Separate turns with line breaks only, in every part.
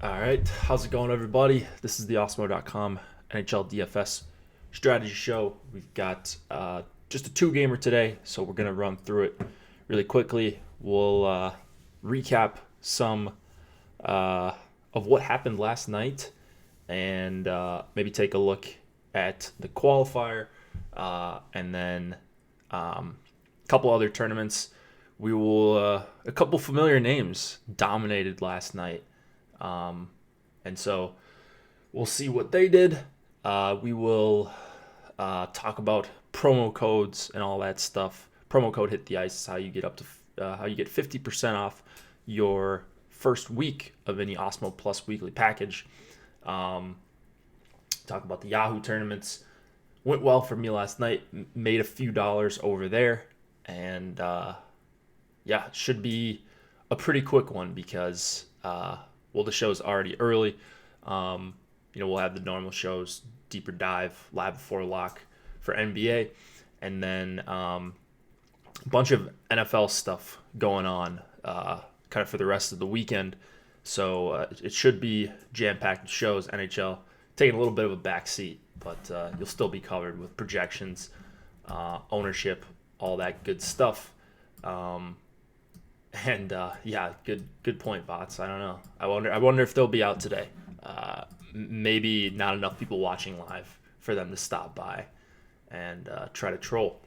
All right, how's it going, everybody? This is the Osmo.com NHL DFS Strategy Show. We've got just a two-gamer today, so we're going to run through it really quickly. We'll recap some of what happened last night and maybe take a look at the qualifier and then a couple other tournaments. We will a couple familiar names dominated last night. And so we'll see what they did. We will talk about promo codes and all that stuff. Promo code Hit the Ice is how you get up to how you get 50% off your first week of any Osmo Plus weekly package. Talk about the Yahoo tournaments. Went well for me last night. Made a few dollars over there, and should be a pretty quick one because the show's already early. We'll have the normal shows, deeper dive, live before lock for NBA, and then a bunch of NFL stuff going on kind of for the rest of the weekend. So it should be jam-packed shows. NHL taking a little bit of a back seat, but you'll still be covered with projections, ownership, all that good stuff. Good point, bots. I don't know. I wonder if they'll be out today. Maybe not enough people watching live for them to stop by and try to troll.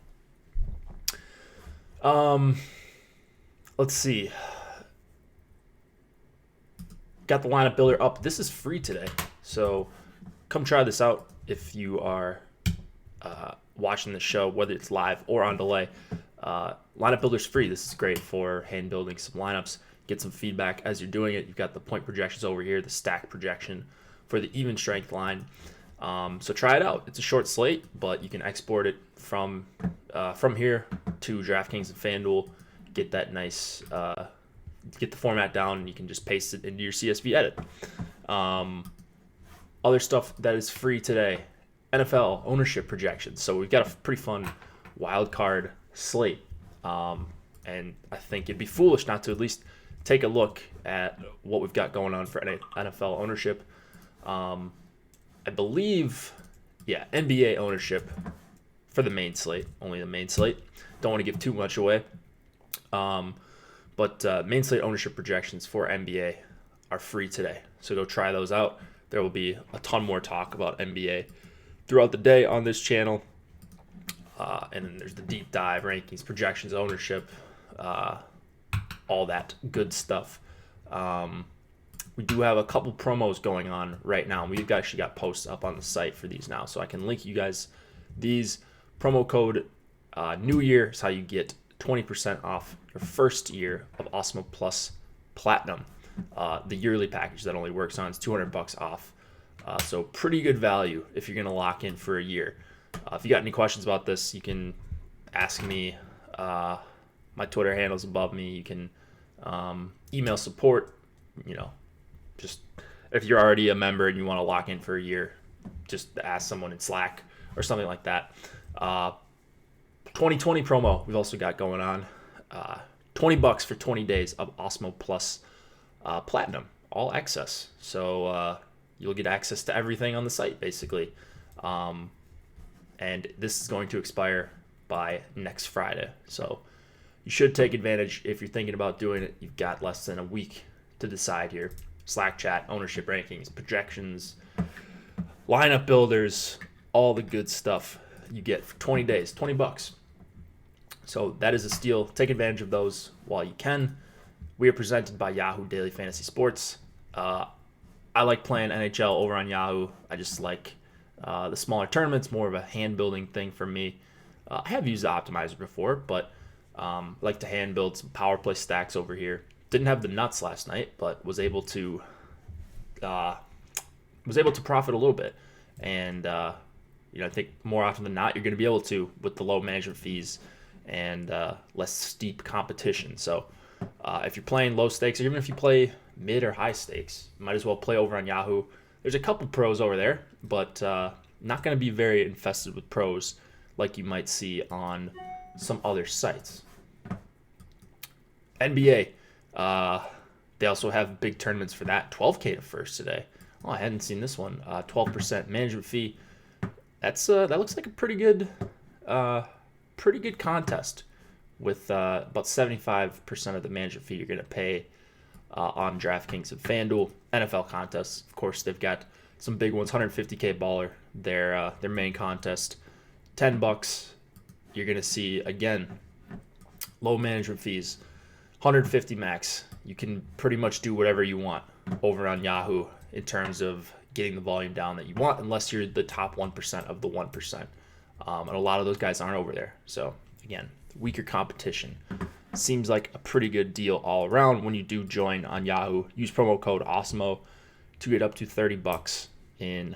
Let's see. Got the lineup builder up. This is free today, so come try this out if you are watching the show, whether it's live or on delay. Lineup builder's free. This is great for hand building some lineups. Get some feedback as you're doing it. You've got the point projections over here, the stack projection for the even strength line. So try it out. It's a short slate, but you can export it from here to DraftKings and FanDuel. Get that nice, get the format down, and you can just paste it into your CSV edit. Other stuff that is free today: NFL ownership projections. So we've got a pretty fun wild card slate, and I think it'd be foolish not to at least take a look at what we've got going on for NFL ownership. I believe, NBA ownership for the main slate, only the main slate. Don't want to give too much away, but main slate ownership projections for NBA are free today, so go try those out. There will be a ton more talk about NBA throughout the day on this channel. And then there's the deep dive, rankings, projections, ownership, all that good stuff. We do have a couple promos going on right now. We've actually got posts up on the site for these now, so I can link you guys these. Promo code New Year is how you get 20% off your first year of Osmo Plus Platinum. The yearly package that only works on is $200 off. So pretty good value if you're going to lock in for a year. If you got any questions about this, you can ask me. My Twitter handle's above me. You can email support. Just if you're already a member and you want to lock in for a year, just ask someone in Slack or something like that. 2020 promo we've also got going on. $20 for 20 days of Osmo Plus Platinum, all access. So you'll get access to everything on the site, basically. And this is going to expire by next Friday. So you should take advantage if you're thinking about doing it. You've got less than a week to decide here. Slack chat, ownership rankings, projections, lineup builders, all the good stuff you get for 20 days, $20. So that is a steal. Take advantage of those while you can. We are presented by Yahoo Daily Fantasy Sports. I like playing NHL over on Yahoo. I just like the smaller tournaments, more of a hand building thing for me. I have used the optimizer before, but like to hand build some power play stacks over here. Didn't have the nuts last night, but was able to profit a little bit. And I think more often than not, you're going to be able to with the low management fees and less steep competition. So if you're playing low stakes, or even if you play mid or high stakes, you might as well play over on Yahoo. There's a couple pros over there, but not going to be very infested with pros like you might see on some other sites. NBA, They also have big tournaments for that. 12K to first today. Oh, I hadn't seen this one. 12% management fee. That looks like a pretty good contest with about 75% of the management fee you're going to pay on DraftKings and FanDuel. NFL contests, of course, they've got some big ones. 150K baller, their main contest. $10. You're going to see, again, low management fees. 150 max. You can pretty much do whatever you want over on Yahoo in terms of getting the volume down that you want, unless you're the top 1% of the 1%. And a lot of those guys aren't over there. So, again, weaker competition. Seems like a pretty good deal all around when you do join on Yahoo. Use promo code AWESEMO to get up to $30 in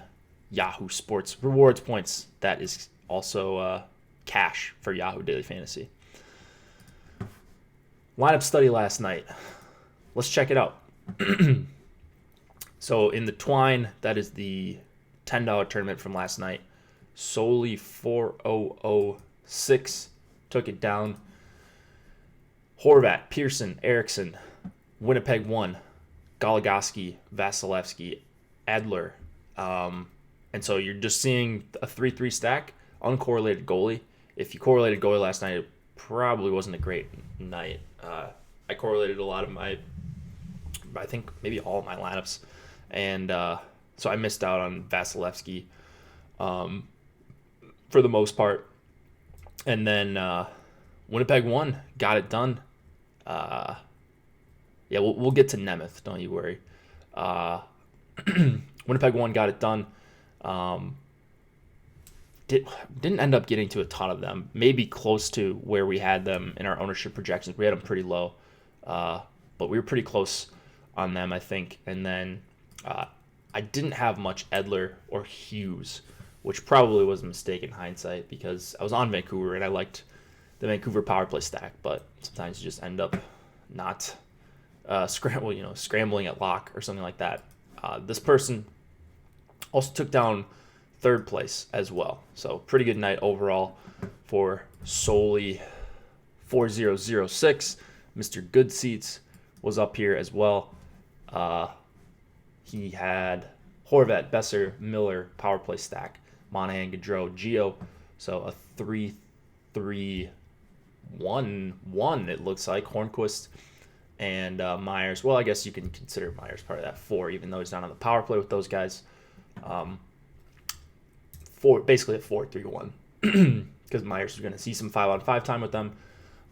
Yahoo Sports rewards points. That is also cash for Yahoo Daily Fantasy. Lineup study last night. Let's check it out. So in the Twine, that is the $10 tournament from last night. Solely 4006 took it down. Horvat, Pearson, Erickson, Winnipeg 1, Goligoski, Vasilevsky, Adler. And so you're just seeing a 3-3 stack, uncorrelated goalie. If you correlated goalie last night, it probably wasn't a great night. I correlated a lot of I think maybe all of my lineups. And so I missed out on Vasilevsky for the most part. And then Winnipeg 1 got it done. Yeah, we'll get to Nemeth, don't you worry. Winnipeg 1 got it done. Didn't end up getting to a ton of them. Maybe close to where we had them in our ownership projections. We had them pretty low, but we were pretty close on them, I think. And then I didn't have much Edler or Hughes, which probably was a mistake in hindsight because I was on Vancouver and I liked the Vancouver power play stack, but sometimes you just end up not scrambling at lock or something like that. This person also took down third place as well. So pretty good night overall for solely 4006. Mr. Good Seats was up here as well. He had Horvat, Besser, Miller, power play stack, Monahan, Gaudreau, Gio. So a 3-3-1-1 it looks like. Hornquist and Myers. Well, I guess you can consider Myers part of that 4, even though he's not on the power play with those guys. Basically a 4-3-1 because Myers is going to see some 5-on-5 time with them.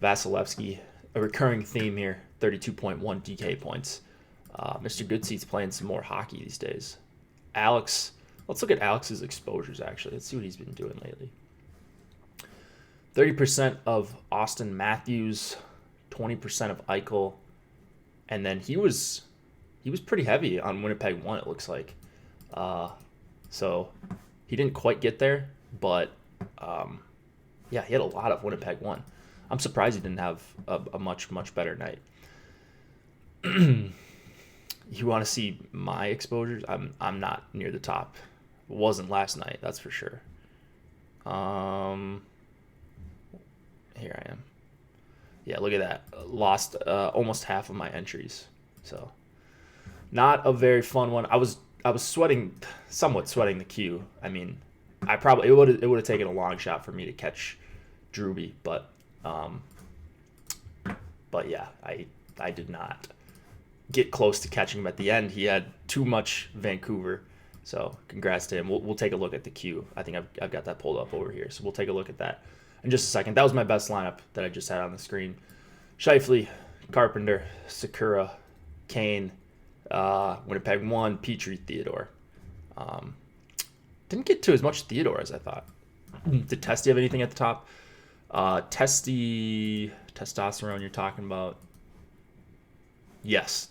Vasilevsky, a recurring theme here, 32.1 DK points. Mr. Goodseat's playing some more hockey these days. Alex, let's look at Alex's exposures actually. Let's see what he's been doing lately. 30% of Austin Matthews, 20% of Eichel, and then he was pretty heavy on Winnipeg 1, it looks like. So he didn't quite get there, but yeah, he had a lot of Winnipeg 1. I'm surprised he didn't have a much better night. You want to see my exposures? I'm not near the top. It wasn't last night, that's for sure. Here I am. Yeah, look at that. Lost almost half of my entries. So not a very fun one. I was somewhat sweating the queue. I mean, it would have taken a long shot for me to catch Drewby, but yeah, I did not get close to catching him at the end. He had too much Vancouver. So congrats to him. We'll take a look at the queue. I think I've got that pulled up over here. So we'll take a look at that in just a second. That was my best lineup that I just had on the screen. Scheifele, Carpenter, Sakura, Kane, Winnipeg 1, Petrie, Theodore. Didn't get to as much Theodore as I thought. Did Testy have anything at the top? Testy, testosterone you're talking about. Yes.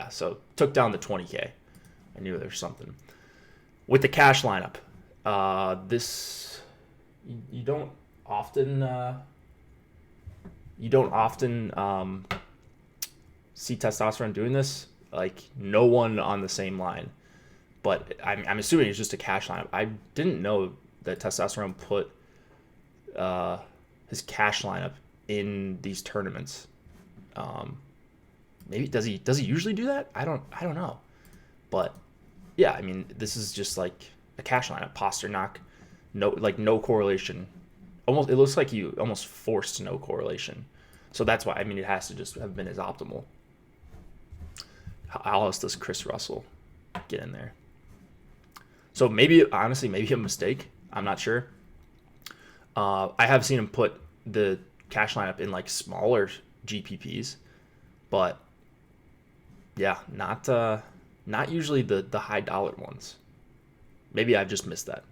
So took down the 20K. I knew there was something. With the cash lineup, this you don't often see testosterone doing this. Like no one on the same line, but I'm assuming it's just a cash lineup. I didn't know that testosterone put his cash lineup in these tournaments. maybe does he usually do that? I don't know. But yeah, I mean, this is just like a cash lineup. Pasternak, no correlation. Almost, it looks like he almost forced no correlation. So that's why, I mean, it has to just have been his optimal. How else does Chris Russell get in there? So maybe, honestly, maybe a mistake. I'm not sure. I have seen him put the cash lineup in like smaller GPPs, but yeah, not usually the high dollar ones. Maybe I've just missed that.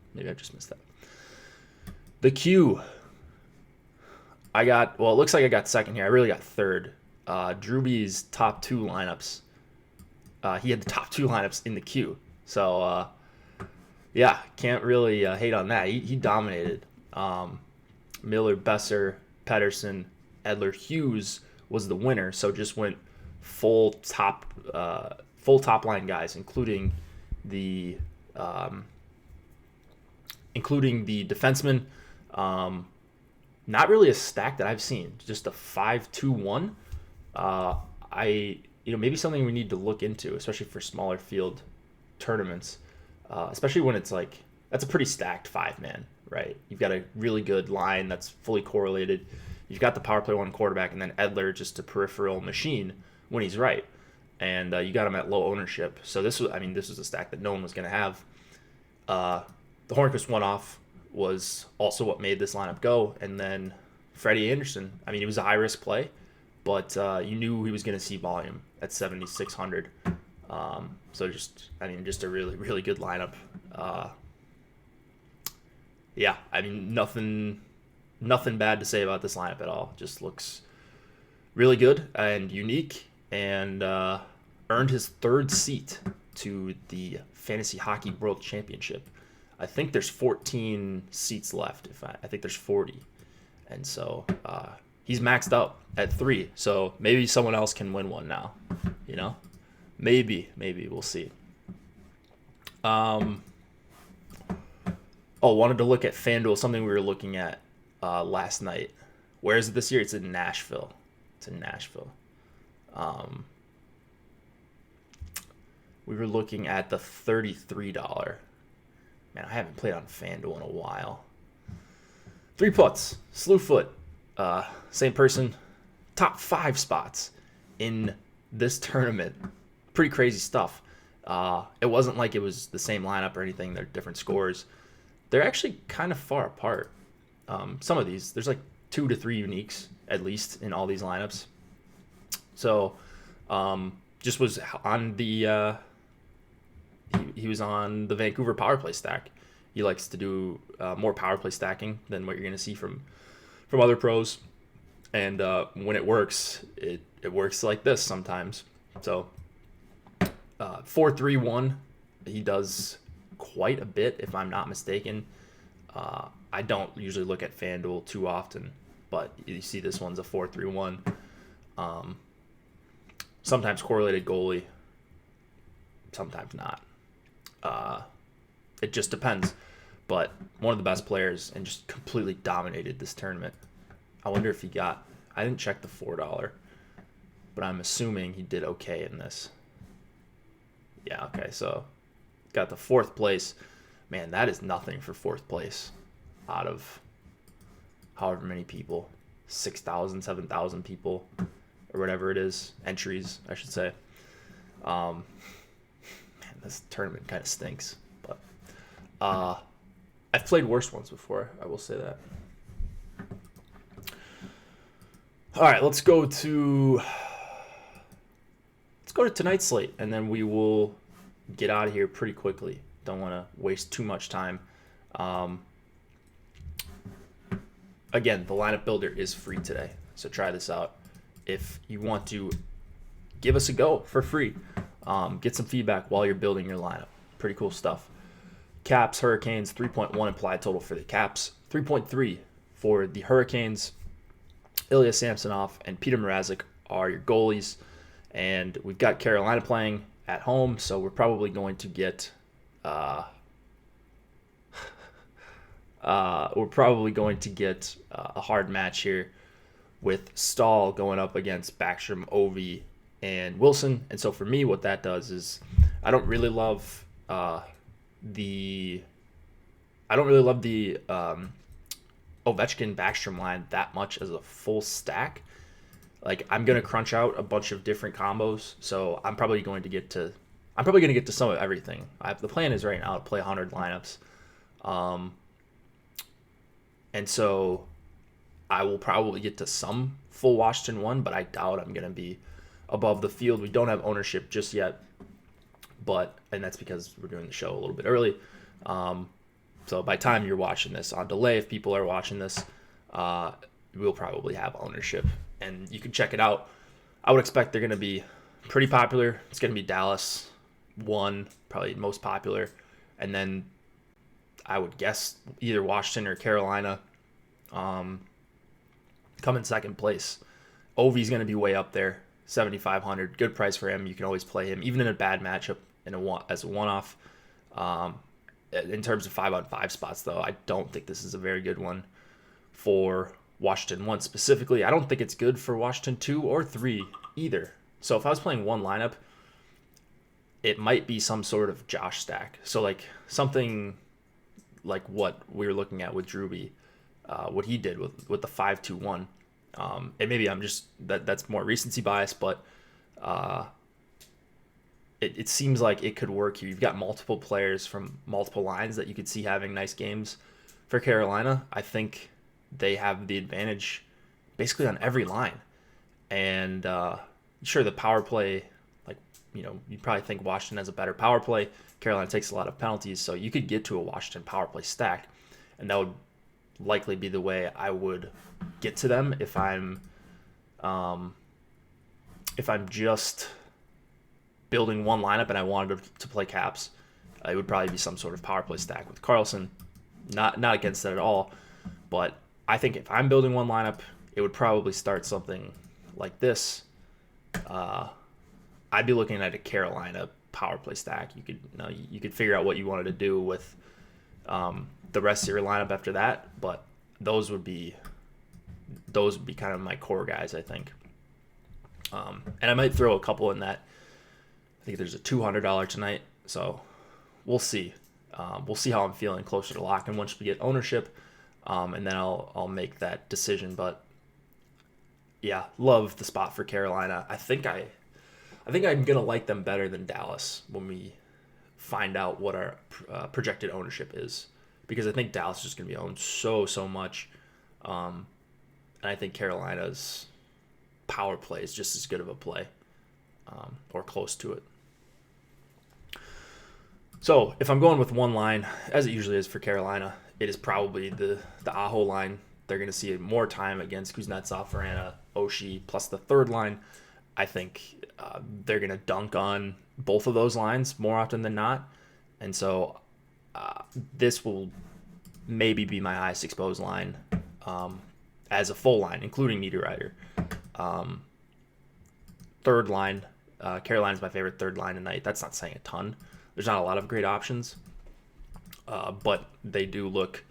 The Q. It looks like I got second here. I really got third. Drewby's top two lineups. He had the top two lineups in the Q. So, yeah, can't really hate on that. He dominated. Miller, Besser, Pedersen, Edler, Hughes was the winner. So just went full top line guys, including the defenseman. Not really a stack that I've seen. Just a 5-2-1. Maybe something we need to look into, especially for smaller field tournaments. Especially when it's like, that's a pretty stacked 5-man, right? You've got a really good line that's fully correlated. You've got the power play one quarterback, and then Edler just a peripheral machine when he's right. And you got him at low ownership. So this was a stack that no one was going to have. The Hornquist one-off was also what made this lineup go. And then Freddie Anderson, I mean, it was a high-risk play, but you knew he was going to see volume at 7,600. So just a really, really good lineup. Yeah, I mean, nothing bad to say about this lineup at all. Just looks really good and unique, and earned his third seat to the Fantasy Hockey World Championship. I think there's 14 seats left. I think there's 40, and so he's maxed out at 3. So maybe someone else can win one now. Maybe we'll see. Wanted to look at FanDuel, something we were looking at last night. Where is it this year? It's in Nashville. We were looking at the $33. Man, I haven't played on FanDuel in a while. 3 puts, Slewfoot, same person, top 5 spots in this tournament. Pretty crazy stuff. It wasn't like it was the same lineup or anything. They're different scores. They're actually kind of far apart. Some of these, there's like 2 to 3 uniques at least in all these lineups. So, just was on the he was on the Vancouver power play stack. He likes to do more power play stacking than what you're going to see from other pros. And when it works, it works like this sometimes. So 4-3-1, he does quite a bit if I'm not mistaken. I don't usually look at FanDuel too often, but you see this one's a 4-3-1. Sometimes correlated goalie, sometimes not. It just depends. But one of the best players and just completely dominated this tournament. I wonder if I didn't check the $4, but I'm assuming he did okay in this. Yeah, okay, so got the 4th place. Man, that is nothing for 4th place out of however many people, 6,000, 7,000 people, or whatever it is, entries, I should say. Man, this tournament kind of stinks, but I've played worse ones before, I will say that. All right, let's go to tonight's slate, and then we will get out of here pretty quickly. Don't want to waste too much time. Again, the lineup builder is free today, so try this out. If you want to give us a go for free, get some feedback while you're building your lineup. Pretty cool stuff. Caps, Hurricanes, 3.1 implied total for the Caps, 3.3 for the Hurricanes. Ilya Samsonov and Peter Mrazek are your goalies, and we've got Carolina playing at home, so we're probably going to get a hard match here with Stahl going up against Backstrom, Ovi, and Wilson. And so for me, what that does is I don't really love the Ovechkin Backstrom line that much as a full stack. Like, I'm gonna crunch out a bunch of different combos, so I'm probably going to get to some of everything. The plan is right now to play 100 lineups, and so I will probably get to some full Washington 1, but I doubt I'm gonna be above the field. We don't have ownership just yet, and that's because we're doing the show a little bit early. So by the time you're watching this on delay, if people are watching this, we'll probably have ownership, and you can check it out. I would expect they're going to be pretty popular. It's going to be Dallas 1, probably most popular, and then I would guess either Washington or Carolina come in second place. Ovi's going to be way up there, 7,500. Good price for him. You can always play him, even in a bad matchup as a one-off. In terms of 5-on-5 spots, though, I don't think this is a very good one for Washington 1 specifically. I don't think it's good for Washington 2 or 3 either. So if I was playing one lineup, it might be some sort of Josh stack. So like something like what we were looking at with Drewby, what he did with the 5-2-1. And maybe I'm just that's more recency bias, but it seems like it could work here. You've got multiple players from multiple lines that you could see having nice games. For Carolina, I think they have the advantage basically on every line. And sure, the power play, you'd probably think Washington has a better power play. Carolina takes a lot of penalties, so you could get to a Washington power play stack, and that would likely be the way I would get to them if I'm just building one lineup and I wanted to play Caps. It would probably be some sort of power play stack with Carlson. Not against that at all, but I think if I'm building one lineup, it would probably start something like this. I'd be looking at a Carolina power play stack. You could figure out what you wanted to do with the rest of your lineup after that, but those would be kind of my core guys, I think. And I might throw a couple in that. I think there's a $200 tonight, so we'll see. We'll see how I'm feeling closer to lock, and once we get ownership, and then I'll make that decision. But yeah, love the spot for Carolina. I think I'm gonna like them better than Dallas when we find out what our projected ownership is, because I think Dallas is just gonna be owned so much, and I think Carolina's power play is just as good of a play, or close to it. So if I'm going with one line, as it usually is for Carolina, it is probably the Aho line. They're going to see more time against Kuznetsov, Verana, Oshie, plus the third line. I think they're going to dunk on both of those lines more often than not. And so this will maybe be my highest exposed line as a full line, including Niederreiter. Third line, Carolina's my favorite third line tonight. That's not saying a ton. There's not a lot of great options, but they do look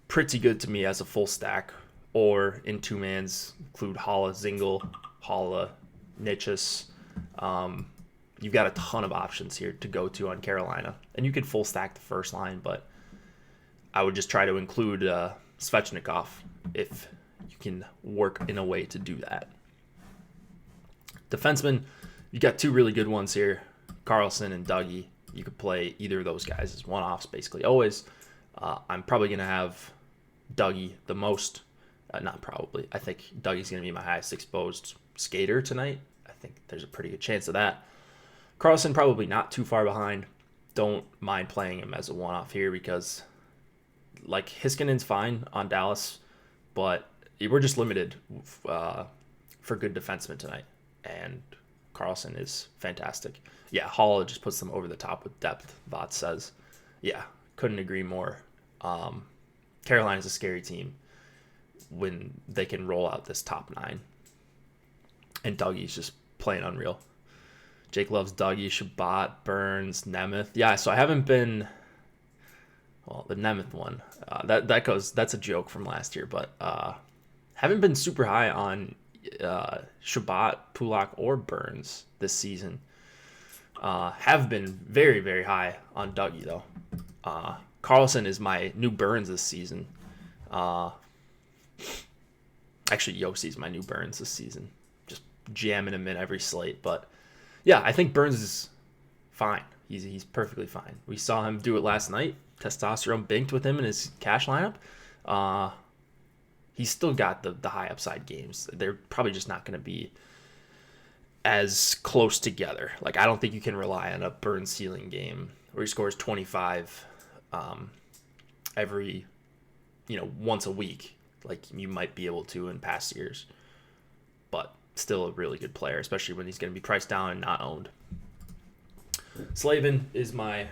pretty good to me as a full stack, or in two mans, include Haula, Zingle, Haula, Nichus. You've got a ton of options here to go to on Carolina, and you could full stack the first line, but I would just try to include Svechnikov if you can work in a way to do that. Defensemen, you got two really good ones here, Carlson and Dougie. You could play either of those guys as one-offs basically always. I'm probably going to have Dougie the most. Not probably. I think Dougie's going to be my highest exposed skater tonight. I think there's a pretty good chance of that. Carlson probably not too far behind. Don't mind playing him as a one-off here because like Hiskinen's fine on Dallas, but we're just limited for good defensemen tonight. And Carlson is fantastic. Yeah, Hall just puts them over the top with depth, Vot says. Yeah, couldn't agree more. Carolina's a scary team when they can roll out this top nine. And Dougie's just playing unreal. Jake loves Dougie, Shabbat, Burns, Nemeth. Yeah, so I haven't been... Well, the Nemeth one, that's a joke from last year, but haven't been super high on Shabbat, Pulak, or Burns this season have been very, very high on Dougie, though. Carlson is my new Burns this season. Actually, Yossi's my new Burns this season. Just jamming him in every slate. But, yeah, I think Burns is fine. He's perfectly fine. We saw him do it last night. Testosterone binked with him in his cash lineup. He's still got the high upside games. They're probably just not going to be as close together. Like, I don't think you can rely on a Burns ceiling game where he scores 25 every, once a week, like you might be able to in past years. But still a really good player, especially when he's going to be priced down and not owned. Slavin is I'm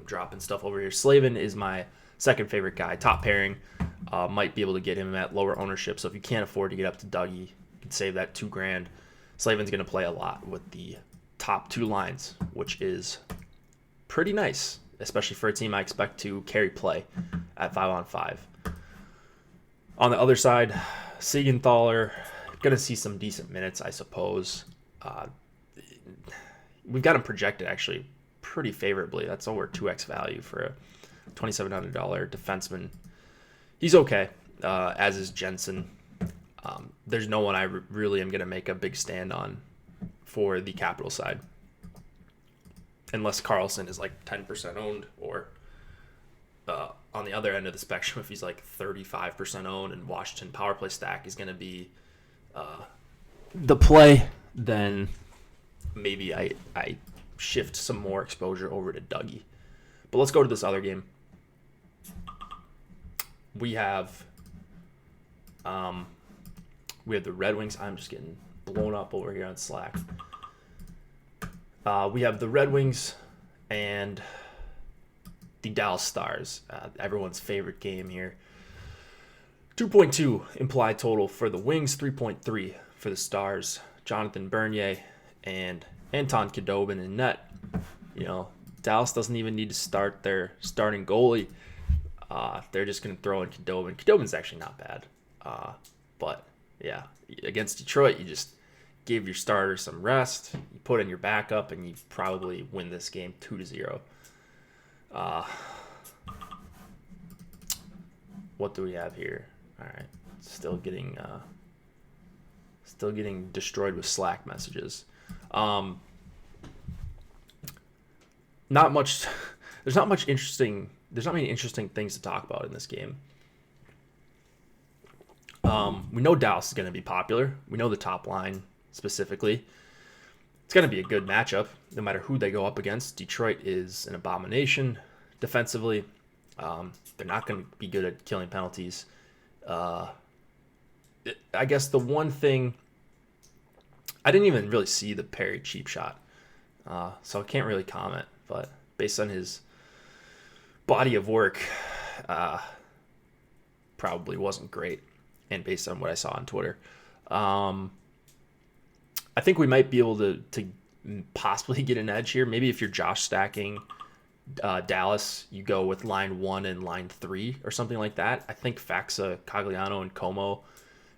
dropping stuff over here. Slavin is my second favorite guy. Top pairing. Might be able to get him at lower ownership. So if you can't afford to get up to Dougie, you can save that $2,000. Slavin's going to play a lot with the top two lines, which is pretty nice, especially for a team I expect to carry play at 5-on-5. On the other side, Siegenthaler, going to see some decent minutes, I suppose. We've got him projected actually pretty favorably. That's over 2x value for a $2,700 defenseman. He's okay, as is Jensen. There's no one I really am going to make a big stand on for the capital side. Unless Carlson is like 10% owned, or on the other end of the spectrum, if he's like 35% owned and Washington power play stack is going to be the play, then maybe I shift some more exposure over to Dougie. But let's go to this other game. We have the Red Wings. I'm just getting blown up over here on Slack. We have the Red Wings and the Dallas Stars. Everyone's favorite game here. 2.2 implied total for the Wings, 3.3 for the Stars. Jonathan Bernier and Anton Khudobin in net. Dallas doesn't even need to start their starting goalie. They're just going to throw in Khudobin. Khudobin's actually not bad. But, yeah, against Detroit, you just give your starter some rest. You put in your backup, and you probably win this game 2-0. What do we have here? All right. Still getting destroyed with Slack messages. Not much. There's not many interesting things to talk about in this game. We know Dallas is going to be popular. We know the top line specifically. It's going to be a good matchup no matter who they go up against. Detroit is an abomination defensively. They're not going to be good at killing penalties. I guess the one thing, I didn't even really see the Perry cheap shot, so I can't really comment. But based on his body of work, probably wasn't great, and based on what I saw on Twitter, I think we might be able to possibly get an edge here. Maybe if you're Josh stacking Dallas, you go with line 1 and line 3 or something like that. I think Faxa, Cogliano, and Como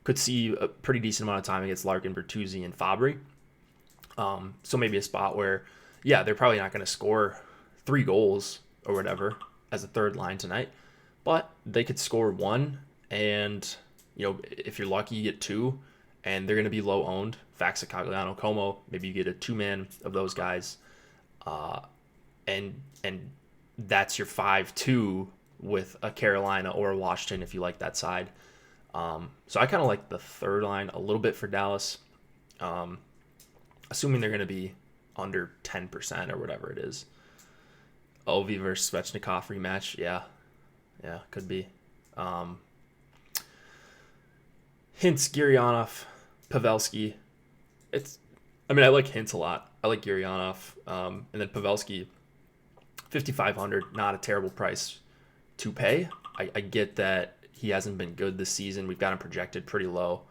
could see a pretty decent amount of time against Larkin, Bertuzzi, and Fabry. So maybe a spot where, yeah, they're probably not going to score 3 goals or whatever as a third line tonight, but they could score 1, and if you're lucky, you get 2, and they're going to be low owned. Faxa, Cogliano, Como, maybe you get a 2-man of those guys, and that's your 5-2 with a Carolina or a Washington if you like that side. So I kind of like the third line a little bit for Dallas, assuming they're going to be under 10% or whatever it is. Ovi versus Svechnikov rematch, yeah, could be. Hintz, Gurianov, Pavelski. I like Hintz a lot. I like Gurianov, and then Pavelski, 5,500, not a terrible price to pay. I get that he hasn't been good this season. We've got him projected pretty low.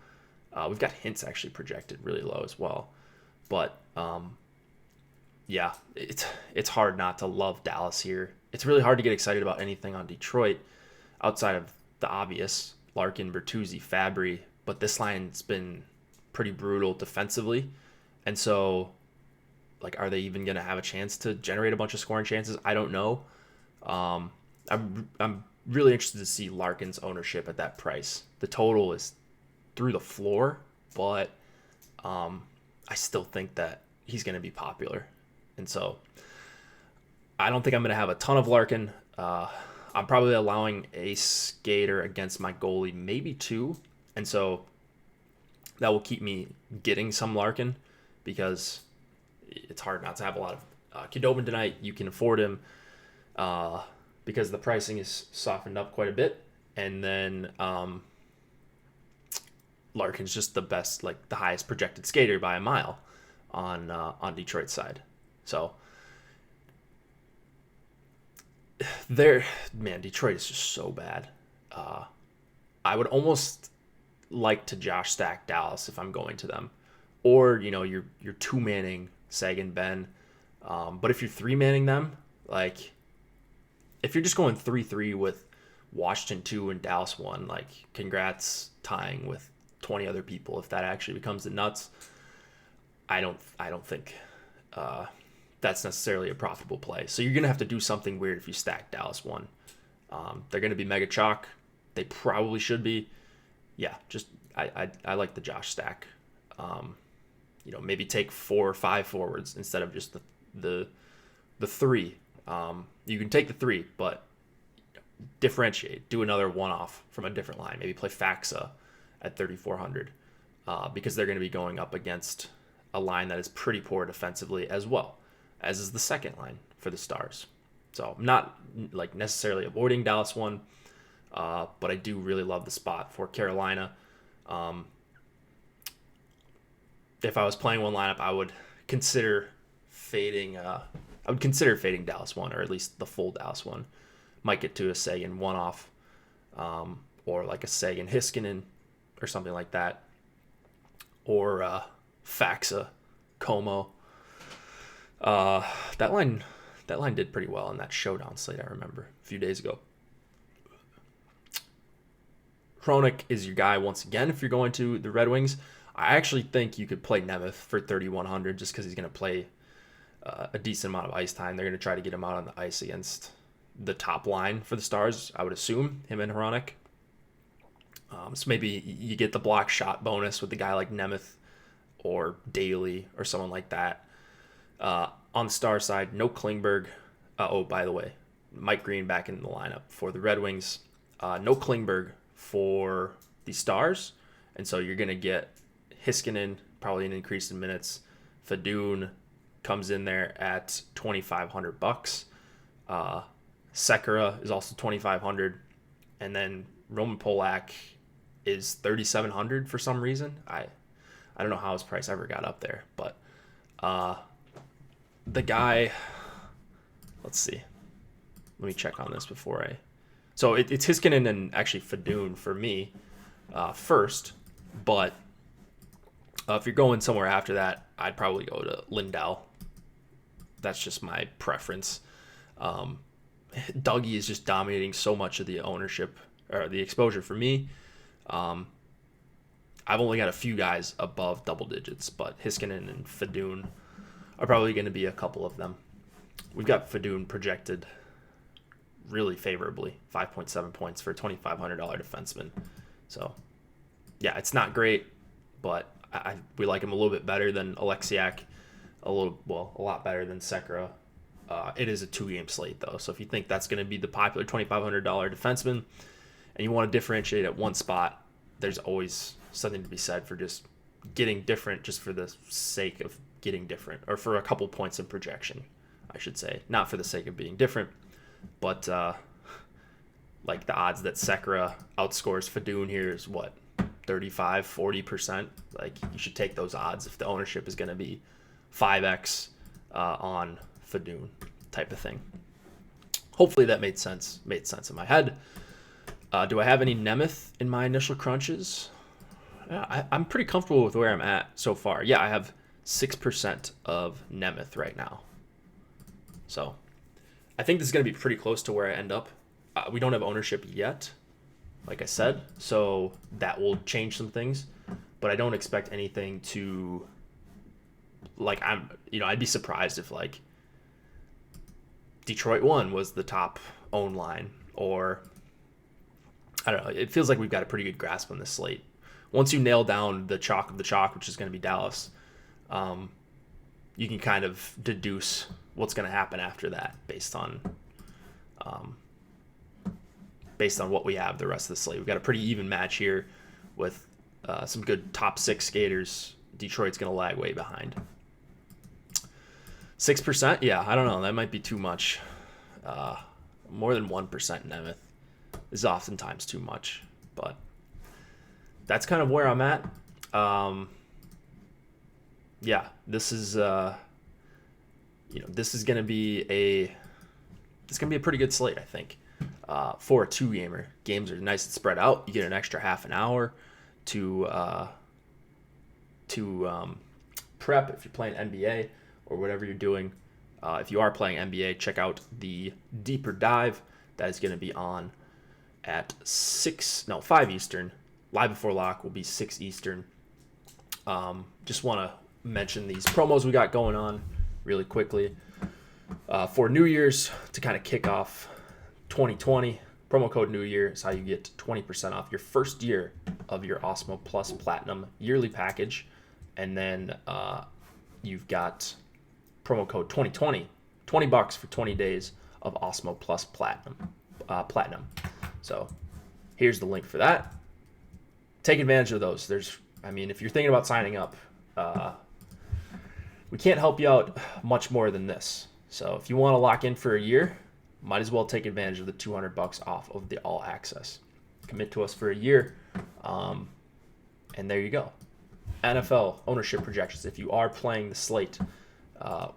We've got Hintz actually projected really low as well. But yeah, it's hard not to love Dallas here. It's really hard to get excited about anything on Detroit outside of the obvious, Larkin, Bertuzzi, Fabry. But this line's been pretty brutal defensively. And so, like, are they even going to have a chance to generate a bunch of scoring chances? I don't know. I'm really interested to see Larkin's ownership at that price. The total is through the floor, but I still think that he's going to be popular. And so I don't think I'm going to have a ton of Larkin. I'm probably allowing a skater against my goalie, maybe two. And so that will keep me getting some Larkin because it's hard not to have a lot of Khudobin tonight. You can afford him because the pricing is softened up quite a bit. And then Larkin's just the best, like the highest projected skater by a mile on Detroit's side. So Detroit is just so bad. I would almost like to Josh stack Dallas if I'm going to them, or you're two-manning Sagan Ben. But if you're three-manning them, like if you're just going 3-3 with Washington 2 and Dallas 1, like congrats tying with 20 other people. If that actually becomes the nuts, I don't think that's necessarily a profitable play. So you're gonna have to do something weird if you stack Dallas 1. They're gonna be mega chalk. They probably should be. Yeah, just I like the Josh stack. Maybe take 4 or 5 forwards instead of just the 3. You can take the 3, but differentiate. Do another one-off from a different line. Maybe play Faxa at 3,400 because they're going to be going up against a line that is pretty poor defensively as well, as is the second line for the Stars. So I'm not like necessarily avoiding Dallas 1, but I do really love the spot for Carolina. If I was playing one lineup, I would consider fading Dallas 1, or at least the full Dallas 1. Might get to a Sagan one-off, or like a Sagan Hiskinen or something like that, or Faxa, Como. That line did pretty well in that showdown slate, I remember, a few days ago. Hronek is your guy once again if you're going to the Red Wings. I actually think you could play Nemeth for 3,100 just because he's going to play a decent amount of ice time. They're going to try to get him out on the ice against the top line for the Stars, I would assume, him and Hronek. So maybe you get the block shot bonus with a guy like Nemeth or Daly or someone like that. On the Star side, no Klingberg. By the way, Mike Green back in the lineup for the Red Wings. No Klingberg for the Stars. And so you're going to get Hiskinen, probably an increase in minutes. Fadoon comes in there at $2,500. Sekera is also $2,500. And then Roman Polak is $3,700 for some reason. I don't know how his price ever got up there, but the guy, let's see. Let me check on this before So it's Hiskinen and actually Fadoon for me first, but if you're going somewhere after that, I'd probably go to Lindell. That's just my preference. Dougie is just dominating so much of the ownership or the exposure for me. I've only got a few guys above double digits, but Hiskinen and Fadoon are probably going to be a couple of them. We've got Fadoon projected really favorably, 5.7 points for a $2,500 defenseman. So, yeah, it's not great, but we like him a little bit better than Alexiak, a lot better than Sekera. It is a 2-game slate, though, so if you think that's going to be the popular $2,500 defenseman and you want to differentiate at one spot, there's always something to be said for just getting different just for the sake of getting different, or for a couple points in projection, I should say. Not for the sake of being different, but like the odds that Sekera outscores Fadoon here is what, 35-40%? Like, you should take those odds if the ownership is going to be 5x on Fadoon type of thing. Hopefully that made sense in my head. Do I have any Nemeth in my initial crunches? Yeah, I'm pretty comfortable with where I'm at so far. Yeah, I have 6% of Nemeth right now. So I think this is going to be pretty close to where I end up. We don't have ownership yet, like I said, so that will change some things. but I don't expect anything to, like, I'd be surprised if, like, Detroit 1 was the top own line, or I don't know. It feels like we've got a pretty good grasp on this slate. Once you nail down the chalk of the chalk, which is going to be Dallas, you can kind of deduce what's going to happen after that based on what we have the rest of the slate. We've got a pretty even match here with some good top 6 skaters. Detroit's going to lag way behind. 6%? Yeah, I don't know. That might be too much. More than 1% in Nemeth is oftentimes too much. But that's kind of where I'm at. Yeah, this is this is gonna be a pretty good slate, I think. For a 2-gamer. Games are nice and spread out. You get an extra half an hour to prep if you're playing NBA or whatever you're doing. If you are playing NBA, check out the Deeper Dive. That is going to be on at 5 Eastern. Live Before Lock will be 6 Eastern. Just want to mention these promos we got going on really quickly. For New Year's, to kind of kick off 2020, promo code New Year is how you get 20% off your first year of your Osmo Plus Platinum yearly package. And then you've got promo code 2020, $20 for 20 days of Osmo Plus Platinum. So here's the link for that. Take advantage of those. If you're thinking about signing up, we can't help you out much more than this. So if you want to lock in for a year, might as well take advantage of the $200 off of the all access. Commit to us for a year, and there you go. NFL ownership projections. If you are playing the slate,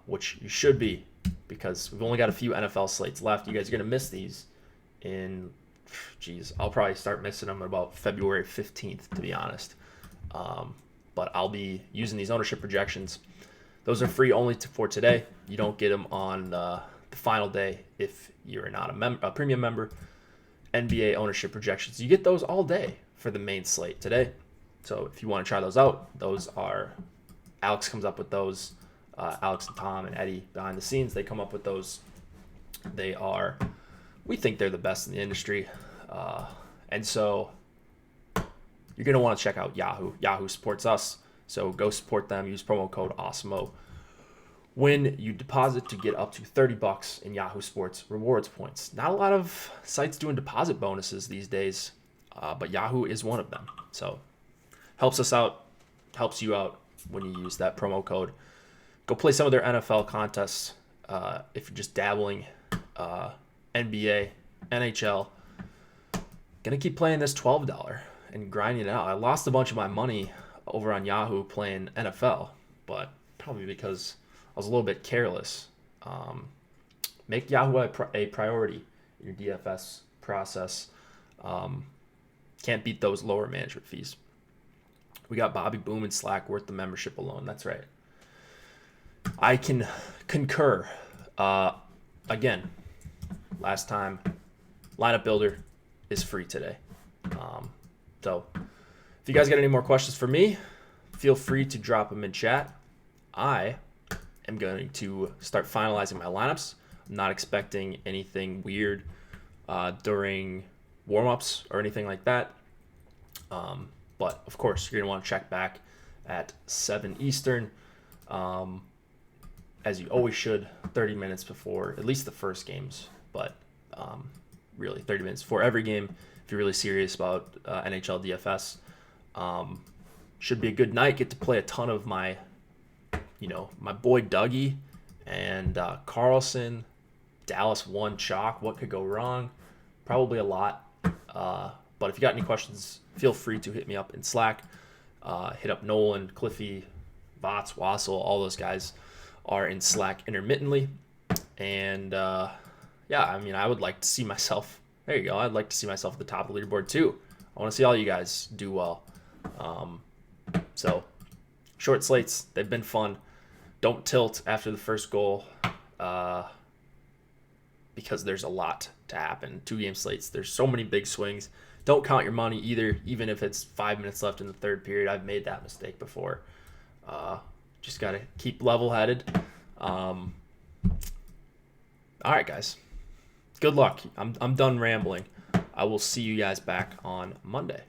which you should be, because we've only got a few NFL slates left. You guys are going to miss these I'll probably start missing them about February 15th, to be honest. But I'll be using these ownership projections. Those are free only for today. You don't get them on the final day if you're not a premium member. NBA ownership projections, you get those all day for the main slate today. So if you want to try those out, Alex comes up with those. Alex and Tom and Eddie behind the scenes, they come up with those. We think they're the best in the industry. And so you're going to want to check out Yahoo. Yahoo supports us, so go support them. Use promo code OSMO when you deposit to get up to $30 in Yahoo Sports rewards points. Not a lot of sites doing deposit bonuses these days, but Yahoo is one of them. So helps us out, helps you out when you use that promo code. Go play some of their NFL contests if you're just dabbling. NBA, NHL. Gonna keep playing this $12 and grinding it out. I lost a bunch of my money over on Yahoo playing NFL, but probably because I was a little bit careless. Make Yahoo a priority in your DFS process. Can't beat those lower management fees. We got Bobby Boom and Slack worth the membership alone. That's right. I can concur. Again, last time, Lineup Builder is free today. So if you guys got any more questions for me, feel free to drop them in chat. I am going to start finalizing my lineups. I'm not expecting anything weird during warm-ups or anything like that. But of course, you're going to want to check back at 7 Eastern, as you always should, 30 minutes before at least the first games. But really 30 minutes before every game if you're really serious about NHL DFS. Should be a good night. Get to play a ton of my boy Dougie and Carlson. Dallas 1 chalk. What could go wrong? Probably a lot. But if you got any questions, feel free to hit me up in Slack. Hit up Nolan, Cliffy, Bots, Wassel. All those guys are in Slack intermittently. And I would like to see myself. There you go. I'd like to see myself at the top of the leaderboard too. I want to see all you guys do well. So short slates, they've been fun. Don't tilt after the first goal, because there's a lot to happen. 2-game slates. There's so many big swings. don't count your money either, even if it's 5 minutes left in the third period. I've made that mistake before. Just got to keep level-headed. All right, guys. Good luck. I'm done rambling. I will see you guys back on Monday.